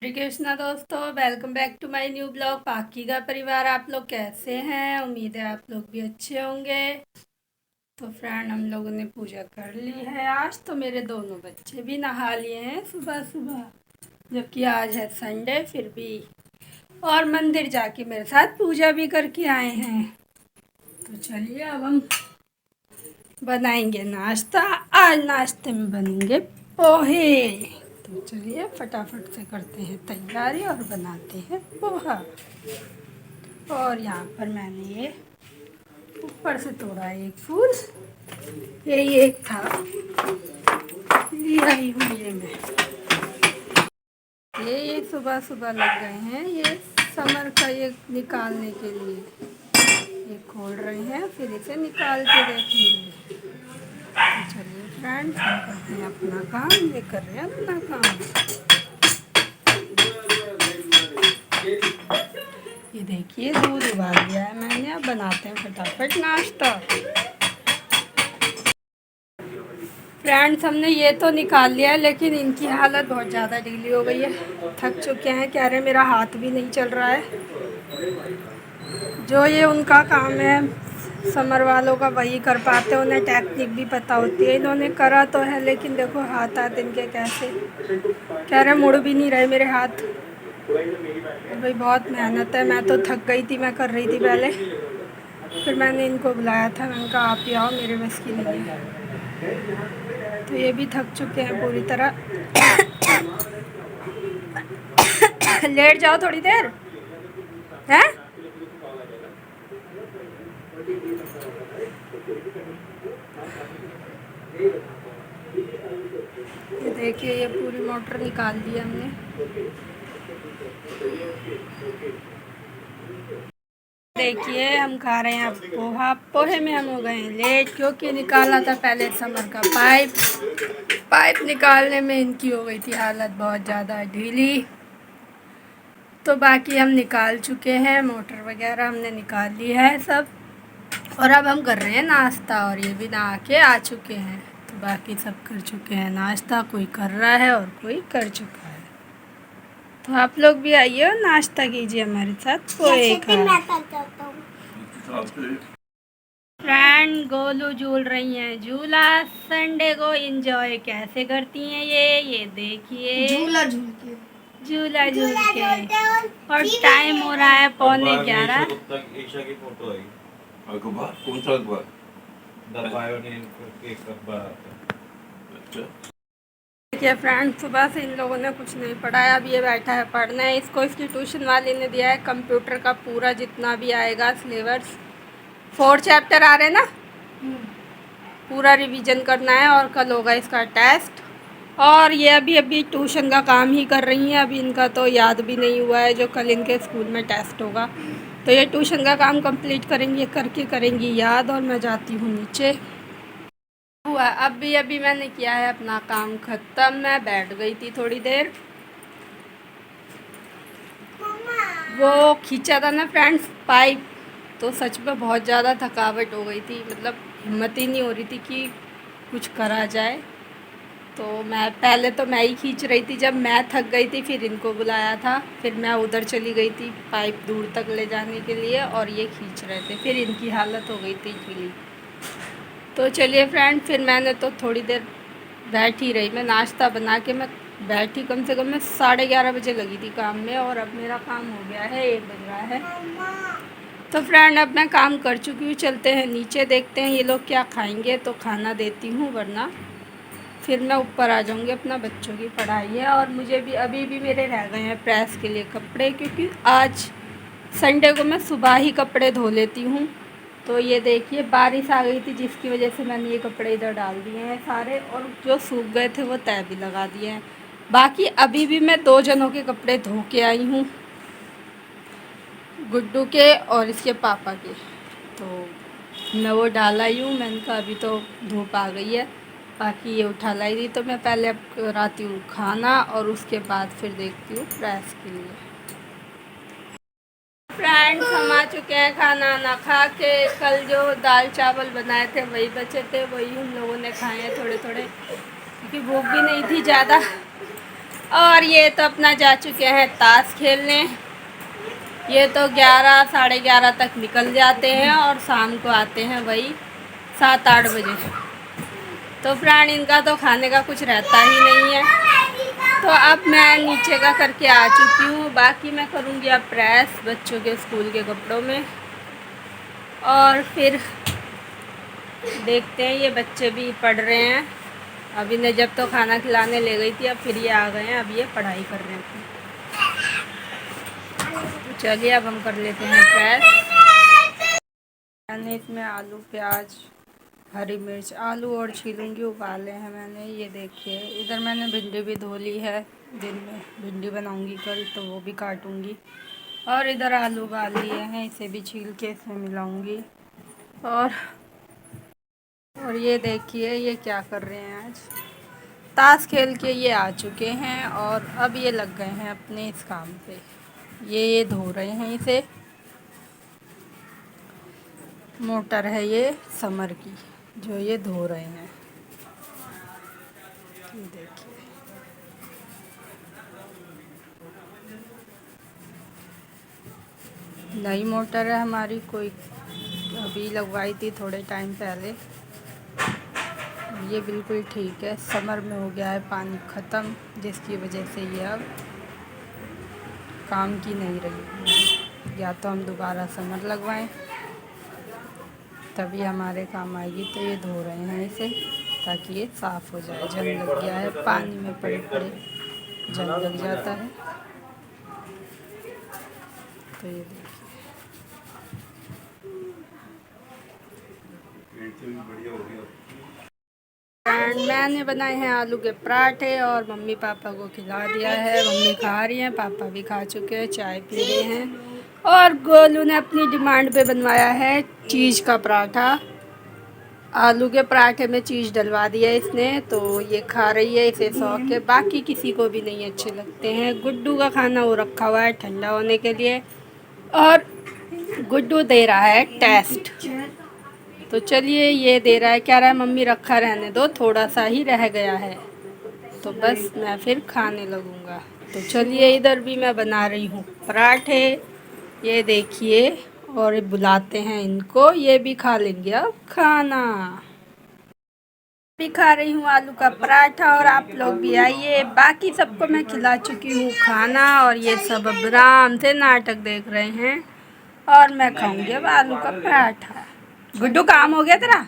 हरे कृष्णा दोस्तों, welcome back to my new blog. पाकी का परिवार, आप लोग कैसे हैं? उम्मीद है आप लोग भी अच्छे होंगे। तो फ्रेंड, हम लोगों ने पूजा कर ली है। आज तो मेरे दोनों बच्चे भी नहा लिए हैं सुबह सुबह, जबकि आज है संडे फिर भी, और मंदिर जाके मेरे साथ पूजा भी करके आए हैं। तो चलिए अब हम बनाएंगे नाश्ता। आज नाश्ते में बनेंगे पोहे। तो चलिए फटाफट से करते हैं तैयारी और बनाते हैं पोहा। और यहाँ पर मैंने ये ऊपर से तोड़ा एक फूल, यही एक था, लिया ही हूँ ये मैं। ये सुबह सुबह लग गए हैं ये समर का ये निकालने के लिए। ये खोल रहे हैं, फिर इसे निकाल के देखेंगे। तो चलिए फ्रेंड्स, हम करते हैं अपना काम, ये कर रहे हैं अपना काम। ये देखिए दूध उबाल दिया है मैंने, अब बनाते हैं फटाफट नाश्ता। फ्रेंड्स, हमने ये तो निकाल लिया है, लेकिन इनकी हालत बहुत ज़्यादा ढीली हो गई है। थक चुके हैं, कह रहे मेरा हाथ भी नहीं चल रहा है। जो ये उनका काम है समर वालों का, वही कर पाते, उन्हें टेक्निक भी पता होती है। इन्होंने करा तो है, लेकिन देखो हाथ इनके कैसे, कह रहे मुड़ भी नहीं रहे मेरे हाथ। भाई बहुत मेहनत है, मैं तो थक गई थी, मैं कर रही थी पहले, फिर मैंने इनको बुलाया था, मैंने कहा आप ही आओ, मेरे बस की नहीं है। तो ये भी थक चुके हैं पूरी तरह। लेट जाओ थोड़ी देर, हैं? ये देखिए, ये पूरी मोटर निकाल दी हमने। देखिए हम खा रहे हैं अब पोहा। पोहे में हम हो गए हैं लेट, क्योंकि निकाला था पहले समर का पाइप निकालने में इनकी हो गई थी हालत बहुत ज़्यादा ढीली। तो बाकी हम निकाल चुके हैं, मोटर वगैरह हमने निकाल ली है सब। और अब हम कर रहे हैं नाश्ता, और ये भी नहा के आ चुके हैं। तो बाकी सब कर चुके हैं नाश्ता, कोई कर रहा है और कोई कर चुका है। तो आप लोग भी आइए और नाश्ता कीजिए हमारे साथ पोहे का। फ्रेंड, गोलू झूल रही हैं झूला। संडे को एंजॉय कैसे करती हैं ये देखिए, झूला झूल के, झूला झूल के। और टाइम हो रहा है 11:15। ईशा की फोटो आई अखबार, कौन सा अखबार? द पायोनियर करके एक अखबार आता है। अच्छा, देखिए फ्रेंड, सुबह से इन लोगों ने कुछ नहीं पढ़ाया, अब ये बैठा है पढ़ने। इसको इसकी ट्यूशन वाले ने दिया है कंप्यूटर का पूरा जितना भी आएगा सिलेबस। 4 चैप्टर आ रहे हैं ना, पूरा रिवीजन करना है, और कल होगा इसका टेस्ट। और ये अभी अभी ट्यूशन का काम ही कर रही हैं, अभी इनका तो याद भी नहीं हुआ है जो कल इनके स्कूल में टेस्ट होगा। तो ये ट्यूशन का काम कंप्लीट करेंगी, करके करेंगी याद। और मैं जाती हूँ नीचे। हुआ अभी अभी मैंने किया है अपना काम ख़त्म। मैं बैठ गई थी थोड़ी देर, वो खींचा था ना फ्रेंड्स पाइप, तो सच में बहुत ज़्यादा थकावट हो गई थी। मतलब हिम्मत ही नहीं हो रही थी कि कुछ करा जाए। तो मैं ही खींच रही थी। जब मैं थक गई थी फिर इनको बुलाया था, फिर मैं उधर चली गई थी पाइप दूर तक ले जाने के लिए, और ये खींच रहे थे, फिर इनकी हालत हो गई थी गीली। तो चलिए फ्रेंड, फिर मैंने तो थोड़ी देर बैठ ही रही। मैं नाश्ता बना के मैं बैठी, कम से कम मैं 11:30 बजे लगी थी काम में, और अब मेरा काम हो गया है, 1 बज रहा है। तो फ्रेंड, अब मैं काम कर चुकी हूँ, चलते हैं नीचे, देखते हैं ये लोग क्या खाएंगे तो खाना देती हूँ, वरना फिर मैं ऊपर आ जाऊँगी। अपना बच्चों की पढ़ाई है, और मुझे भी अभी भी मेरे रह गए हैं प्रेस के लिए कपड़े, क्योंकि आज संडे को मैं सुबह ही कपड़े धो लेती हूँ। तो ये देखिए बारिश आ गई थी, जिसकी वजह से मैंने ये कपड़े इधर डाल दिए हैं सारे, और जो सूख गए थे वो तह भी लगा दिए हैं। बाकी अभी भी मैं 2 जनों के कपड़े धो के आई हूँ, गुड्डू के और इसके पापा के। तो मैं वो डाला ही हूँ, मैंने कहा अभी तो धूप आ गई है, बाकी ये उठा लाई थी। तो मैं पहले अब कराती हूँ खाना, और उसके बाद फिर देखती हूँ प्रेस के लिए। फ्रेंड्स, हम आ चुके हैं खाना ना खा के। कल जो दाल चावल बनाए थे वही बचे थे, वही हम लोगों ने खाए हैं थोड़े थोड़े, क्योंकि भूख भी नहीं थी ज़्यादा। और ये तो अपना जा चुके हैं ताश खेलने। ये तो 11 साढ़े 11 तक निकल जाते हैं और शाम को आते हैं वही 7-8 बजे। तो फ्रेंड इनका तो खाने का कुछ रहता ही नहीं है। तो अब मैं नीचे का करके आ चुकी हूँ। बाकी मैं करूँगी अब प्रेस बच्चों के स्कूल के कपड़ों में। और फिर देखते हैं, ये बच्चे भी पढ़ रहे हैं। अभी ने जब तो खाना खिलाने ले गई थी, अब फिर ये आ गए हैं, अब ये पढ़ाई कर रहे हैं। तो चलिए अब हम कर लेते हैं प्रेस। मैंने इसमें आलू प्याज हरी मिर्च आलू और छीलूंगी उबाले हैं मैंने। ये देखिए इधर मैंने भिंडी भी धो ली है, दिन में भिंडी बनाऊंगी कल तो वो भी काटूंगी। और इधर आलू उबाल लिए हैं, इसे भी छील के इसमें मिलाऊंगी। और ये देखिए ये क्या कर रहे हैं, आज ताश खेल के ये आ चुके हैं और अब ये लग गए हैं अपने इस काम पे। ये धो रहे हैं इसे। मोटर है ये समर की जो ये धो रहे हैं। ये देखिए नई मोटर है हमारी, कोई अभी लगवाई थी थोड़े टाइम पहले। ये बिल्कुल ठीक है। समर में हो गया है पानी ख़त्म, जिसकी वजह से ये अब काम की नहीं रही। या तो हम दोबारा समर लगवाएं तभी हमारे काम आएगी। तो ये धो रहे हैं इसे ताकि ये साफ़ हो जाए। जंग लग गया है, पानी में पड़े पड़े जंग लग जाता है। तो ये देखिए मैंने बनाए हैं आलू के पराठे और मम्मी पापा को खिला दिया है। मम्मी खा रही हैं, पापा भी खा चुके हैं, चाय पी रहे हैं। और गोलू ने अपनी डिमांड पे बनवाया है चीज़ का पराठा। आलू के पराठे में चीज़ डलवा दिया इसने, तो ये खा रही है, इसे शौक है। बाकी किसी को भी नहीं अच्छे लगते हैं। गुड्डू का खाना वो रखा हुआ है ठंडा होने के लिए और गुड्डू दे रहा है टेस्ट। तो चलिए ये दे रहा है, कह रहा है मम्मी रखा रहने दो, थोड़ा सा ही रह गया है तो बस मैं फिर खाने लगूँगा। तो चलिए इधर भी मैं बना रही हूँ पराठे, ये देखिए। और बुलाते हैं इनको, ये भी खा लेंगे अब खाना। भी खा रही हूँ आलू का पराठा और आप लोग भी आइए। बाकी सबको मैं खिला चुकी हूँ खाना और ये सब अब आराम से नाटक देख रहे हैं और मैं खाऊंगी अब आलू का पराठा। गुड्डू काम हो गया तेरा?